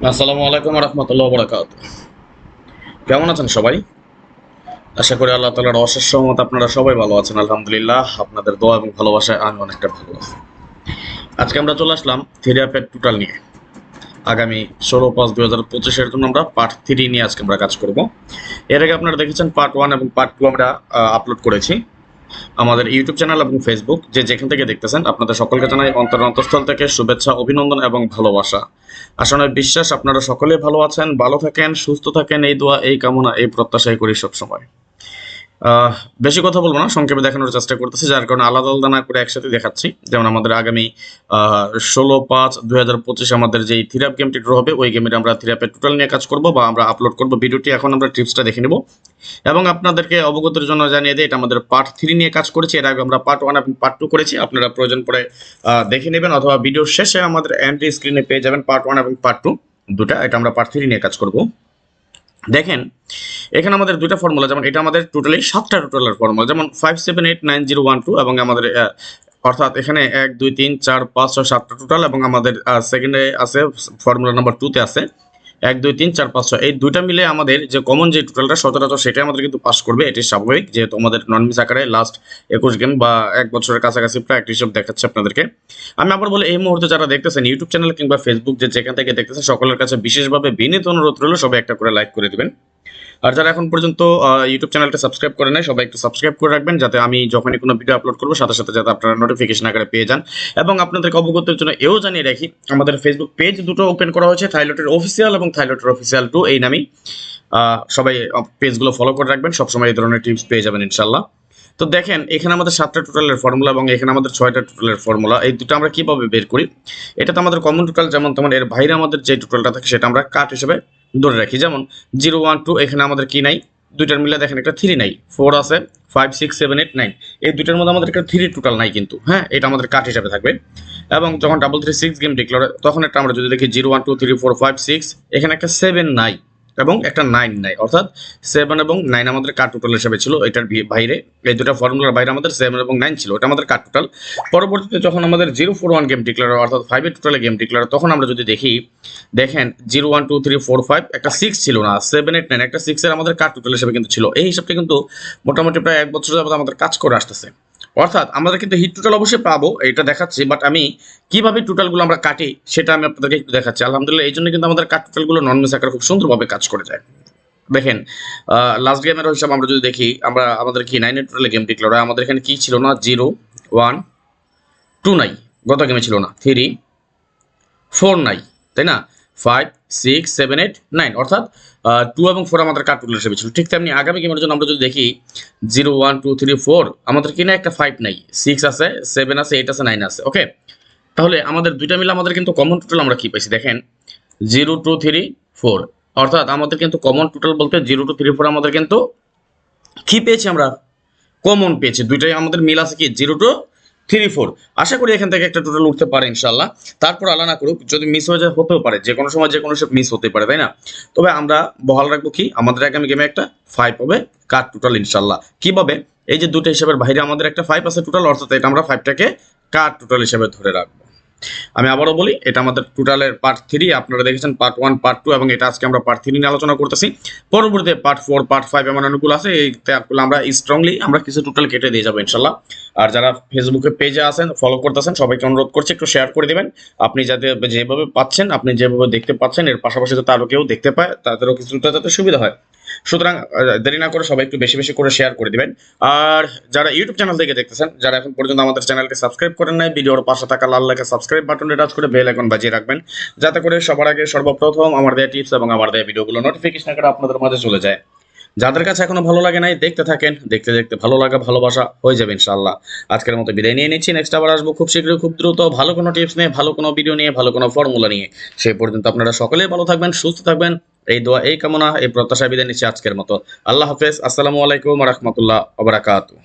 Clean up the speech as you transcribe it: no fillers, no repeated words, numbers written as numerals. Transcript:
আসসালামু আলাইকুম রহমতুল্লাহ বরাকাত। কেমন আছেন সবাই? আশা করি আল্লাহ তাআলার অশেষ রহমতে আপনারা সবাই ভালো আছেন। আলহামদুলিল্লাহ, আপনাদের দোয়া এবং ভালোবাসায় আমি অনেকটা ভালো আছি। আজকে আমরা চলে আসলাম থ্রি অ্যাপের টোটাল নিয়ে। আগামী 16/5/2025 জন্য আমরা পার্ট 3 নিয়ে আজকে আমরা কাজ করব। এর আগে আপনারা দেখেছেন পার্ট 1 এবং পার্ট 2 আমরা আপলোড করেছি আমাদের ইউটিউব চ্যানেল এবং ফেসবুক, যে যেখান থেকে দেখতেছেন আপনাদের সকলকে জানাই অন্তরস্থল থেকে শুভেচ্ছা, অভিনন্দন এবং ভালোবাসা। আসলে বিশ্বাস আপনারা সকলে ভালো আছেন, ভালো থাকেন, সুস্থ থাকেন, এই দোয়া, এই কামনা, এই প্রত্যাশাই করি সবসময়। আহ, বেশি কথা বলবো না, সংক্ষেপে দেখানোর চেষ্টা করতেছি, যার কারণে আলাদা আলাদা না করে একসাথে দেখাচ্ছি। যেমন আমাদের আগামী 16/5/2025 আমাদের যে থিরাপ গেমটি ড্র হবে, ওই গেমের আমরা থিরাপের টোটাল নিয়ে কাজ করব বা আমরা আপলোড করব ভিডিওটি। এখন আমরা টিপসটা দেখে নেব এবং আপনাদেরকে অবগতের জন্য জানিয়ে দিই, এটা আমাদের পার্ট 3 নিয়ে কাজ করেছি। এর আগে আমরা পার্ট 1 এবং পার্ট 2 করেছি। আপনারা প্রয়োজন পড়ে দেখে নেবেন, অথবা ভিডিওর শেষে আমাদের এন্ট্রি স্ক্রিনে পেয়ে যাবেন পার্ট 1 এবং পার্ট 2 দুটা। এটা আমরা পার্ট 3 নিয়ে কাজ করব। দেখেন, এখানে আমাদের দুইটা ফর্মুলা, যেমন এটা আমাদের টোটালি 7টা টোটালের ফর্মুলা, যেমন 578901 এবং আমাদের অর্থাৎ এখানে 1 2 3 4 5 6 7টা টোটাল, এবং আমাদের সেকেন্ডে আছে ফর্মুলা নাম্বার 2 তে আছে 1 2 3 4 5 6। এই দুইটা মিলে আমাদের যে কমন যে টোটালটা সচরাচর সেটাই আমাদের কিন্তু পাস করবে। এটি স্বাভাবিক, যেহেতু আমাদের নন মিস আকারে লাস্ট 21 গেম বা 1 বছরের কাছাকাছি প্রায় একটা হিসাব দেখাচ্ছে আপনাদেরকে। আমি আবার বলি, এই মুহূর্তে যারা দেখতেছেন ইউটিউব চ্যানেল কিংবা ফেসবুক, যে যেখান থেকে দেখতেছেন, সকলের কাছে বিশেষভাবে বিনীত অনুরোধ রইল সবাই একটা করে লাইক করে দিবেন। আর যারা এখন পর্যন্ত ইউটিউব চ্যানেলটা সাবস্ক্রাইব করে নেয়, সবাই একটু সাবস্ক্রাইব করে রাখবেন, যাতে আমি যখনই কোনো ভিডিও আপলোড করবো সাথে সাথে যাতে আপনারা নোটিফিকেশন আকারে পেয়ে যান। এবং আপনাদেরকে অবগতের জন্য এও জানিয়ে রাখি, আমাদের ফেসবুক পেজ দুটো ওপেন করা হয়েছে, থাইলটের অফিসিয়াল এবং থাইলটের অফিসিয়াল 2 এই নামেই। সবাই পেজগুলো ফলো করে রাখবেন, সবসময় এই ধরনের টিপস পেয়ে যাবেন ইনশাল্লাহ। তো দেখেন, এখানে আমাদের 7টা টোটালের ফর্মুলা এবং এখানে আমাদের 6টা টোটালের ফর্মুলা। এই দুটো আমরা কিভাবে বের করি? এটা তো আমাদের কমন টোটাল, যেমন তেমন এর বাইরে আমাদের যে টোটালটা থাকে সেটা আমরা কাট হিসেবে ধরে রাখি। যেমন 0 1 2, এখানে আমাদের কি নাই? দুইটার মিলে দেখেন একটা 3 নাই, 4 আছে, 5 6 7 8 9। এই দুইটার মধ্যে আমাদের একটা 3 টোটাল নাই কিন্তু, হ্যাঁ, এটা আমাদের কাট হিসেবে থাকবে। এবং যখন 3 3 6 গেম ডিক্লেয়ার, তখন একটা আমরা যদি দেখি 0 1 2 3 4 5 6, এখানে একটা 7 নাই এবং একটা 9 নাই, অর্থাৎ 7 এবং 9 আমাদের কাট টোটাল হিসেবে ছিল। এটার বাইরে, এই দুটো ফর্মুলার বাইরে আমাদের 7 এবং 9 ছিল, এটা আমাদের কাট টোটাল। পরবর্তীতে যখন আমাদের 0 4 1 গেম ডিক্লেয়ার, অর্থাৎ 5 এর টোটালে গেম ডিক্লেয়ার, তখন আমরা যদি দেখি, দেখেন 0 1 2 3 4 5, একটা 6 ছিল না, 7 8 9, একটা 6 এর আমাদের কাট টোটাল হিসেবে কিন্তু ছিল। এই হিসাবটা কিন্তু মোটামুটি প্রায় 1 বছর যাবত আমাদের কাজ করে আসতেছে। অর্থাৎ আমাদের কিন্তু হিট টোটাল অবশ্যই পাবো, এটা দেখাচ্ছি, বাট আমি কিভাবে টোটালগুলো আমরা কাটি সেটা আমি আপনাদেরকে একটু দেখাচ্ছি। আলহামদুলিল্লাহ, এই জন্য কিন্তু আমাদের কাট টোটালগুলো নন মিস আকারে খুব সুন্দরভাবে কাজ করে যায়। দেখেন, লাস্ট গেমের হিসাব আমরা যদি দেখি, আমরা আমাদের কি 9 এর টোটালে গেম ডিক্লেয়ার হয়, আমাদের এখানে কি ছিল না? 0 1 2 নাই, গত গেমে ছিল না, 3 4 নাই, তাই না? 5 6 7 8 9, অর্থাৎ 2 এবং 4 আমাদের কাট টোটাল হিসেবে ছিল। ঠিক তেমনি আগামী গেমের জন্য আমরা যদি দেখি 0 1 2 3 4, আমাদের কি না একটা 5 নাই, 6 আছে, 7 আছে, 8 আছে, 9 আছে। ওকে, তাহলে আমাদের দুইটা মিলে আমাদের কিন্তু কমন টোটাল আমরা কি পাইছি? দেখেন 0 2 3 4, অর্থাৎ আমাদের কিন্তু কমন টোটাল বলতে 0 2 3 4 আমাদের কিন্তু কি পেয়েছি? আমরা কমন পেয়েছি। দুইটাই আমাদের মিল আছে কি? 0 2 3 4। আশা করি এখান থেকে একটা টোটাল উঠতে পারে ইনশাল্লাহ। তারপর আল্লাহ না করুক, যদি মিস হয়ে যায়, হতেও পারে, যে কোনো সময় যে কোনো সব মিস হতে পারে, তাই না? তবে আমরা বহাল রাখবো কি, আমাদের আগামী গেমে একটা 5 হবে কাট টোটাল ইনশাল্লাহ। কিভাবে? এই যে দুটো হিসাবের বাইরে আমাদের একটা 5 আছে টোটাল, অর্থাৎ এটা আমরা 5টাকে কাট টোটাল হিসেবে ধরে রাখবো। আমি আবারও বলি, এটা আমাদের টোটালের পার্ট 3। আপনারা দেখেছেন পার্ট 1 পার্ট 2, এবং এটা আজকে আমরা পার্ট 3 নিয়ে আলোচনা করতেছি। পরবর্তীতে পার্ট 4 পার্ট 5 এমন অনেকগুলো আছে, এই ট্যাবগুলো আমরা স্ট্রংলি আমরা কিছু টোটাল কেটে দিয়ে যাবো ইনশাল্লাহ। আর যারা ফেসবুকে পেজে আছেন, ফলো করতেছেন, সবাইকে অনুরোধ করছি একটু শেয়ার করে দিবেন। আপনি যাতে যেভাবে পাচ্ছেন, আপনি যেভাবে দেখতে পাচ্ছেন, এর পাশাপাশি যাতে আরও কেউ দেখতে পায়, তাদেরও কিছুটা যাতে সুবিধা হয়। সুতরাং দেরি না করে সবাই একটু বেশি বেশি করে শেয়ার করে দিবেন। আর যারা ইউটিউব চ্যানেল থেকে দেখতেছেন, যারা এখন পর্যন্ত আমাদের চ্যানেলকে সাবস্ক্রাইব করেন নাই, ভিডিওর পাশে থাকা লাল লেখা সাবস্ক্রাইব বাটনে টাচ করে বেল আইকন বাজিয়ে রাখবেন, যাতে করে সবার আগে সর্বপ্রথম আমার দেয়া টিপস এবং আমার দেয়া ভিডিওগুলো নোটিফিকেশন করে আপনাদের মাঝে চলে যায়। যাদের কাছে এখনো ভালো লাগে নাই, দেখতে থাকেন, দেখতে দেখতে ভালো লাগা ভালোবাসা হয়ে যাবে ইনশাআল্লাহ। আজকের মতো বিদায় নিয়ে নিচ্ছি, নেক্সট আবার আসবো খুব শীঘ্রই, খুব দ্রুত, ভালো কোনো টিপস নিয়ে, ভালো কোনো ভিডিও নিয়ে, ভালো কোনো ফর্মুলা নিয়ে। সেই পর্যন্ত আপনারা সকলেই ভালো থাকবেন, সুস্থ থাকবেন, এই দোয়া, এই কামনা, এই প্রত্যাশা বিদায় নিচ্ছি আজকের মতো। আল্লাহ হাফেজ, আসসালামু আলাইকুম ওয়া রাহমাতুল্লাহ ওয়া বারাকাতুহু।